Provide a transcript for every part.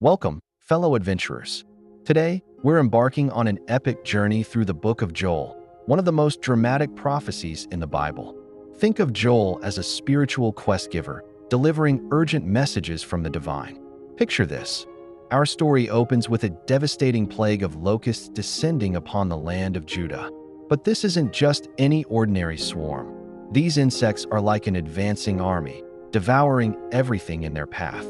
Welcome, fellow adventurers. Today, we're embarking on an epic journey through the book of Joel, one of the most dramatic prophecies in the Bible. Think of Joel as a spiritual quest giver, delivering urgent messages from the divine. Picture this. Our story opens with a devastating plague of locusts descending upon the land of Judah. But this isn't just any ordinary swarm. These insects are like an advancing army, devouring everything in their path.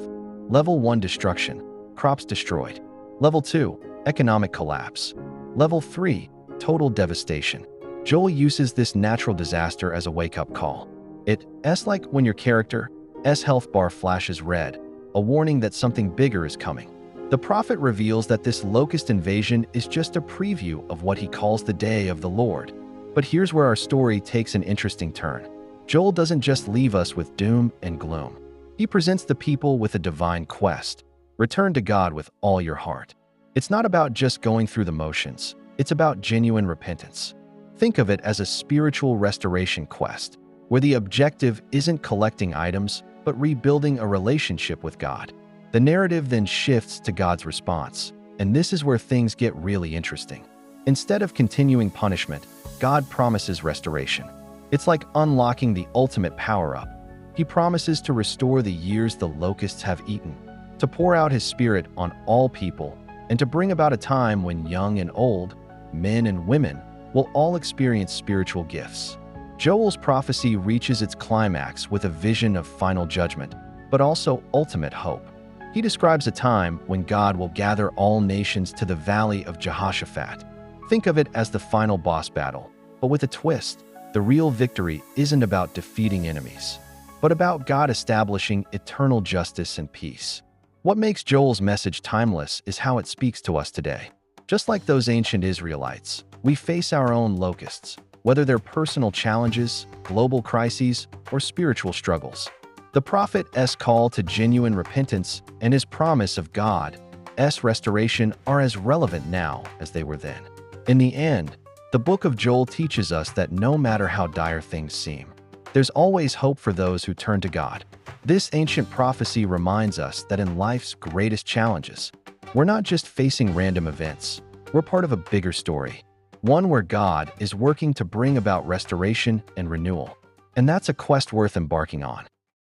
Level 1 destruction. Crops destroyed. Level 2, economic collapse. Level 3, total devastation. Joel uses this natural disaster as a wake-up call. It's like when your character's health bar flashes red, a warning that something bigger is coming. The prophet reveals that this locust invasion is just a preview of what he calls the day of the Lord. But here's where our story takes an interesting turn. Joel doesn't just leave us with doom and gloom. He presents the people with a divine quest. Return to God with all your heart. It's not about just going through the motions. It's about genuine repentance. Think of it as a spiritual restoration quest, where the objective isn't collecting items, but rebuilding a relationship with God. The narrative then shifts to God's response, and this is where things get really interesting. Instead of continuing punishment, God promises restoration. It's like unlocking the ultimate power-up. He promises to restore the years the locusts have eaten, to pour out his spirit on all people, and to bring about a time when young and old, men and women, will all experience spiritual gifts. Joel's prophecy reaches its climax with a vision of final judgment, but also ultimate hope. He describes a time when God will gather all nations to the valley of Jehoshaphat. Think of it as the final boss battle, but with a twist. The real victory isn't about defeating enemies, but about God establishing eternal justice and peace. What makes Joel's message timeless is how it speaks to us today. Just like those ancient Israelites, we face our own locusts, whether they're personal challenges, global crises, or spiritual struggles. The prophet's call to genuine repentance and his promise of God's restoration are as relevant now as they were then. In the end, the book of Joel teaches us that no matter how dire things seem, there's always hope for those who turn to God. This ancient prophecy reminds us that in life's greatest challenges, we're not just facing random events, we're part of a bigger story, one where God is working to bring about restoration and renewal. And that's a quest worth embarking on.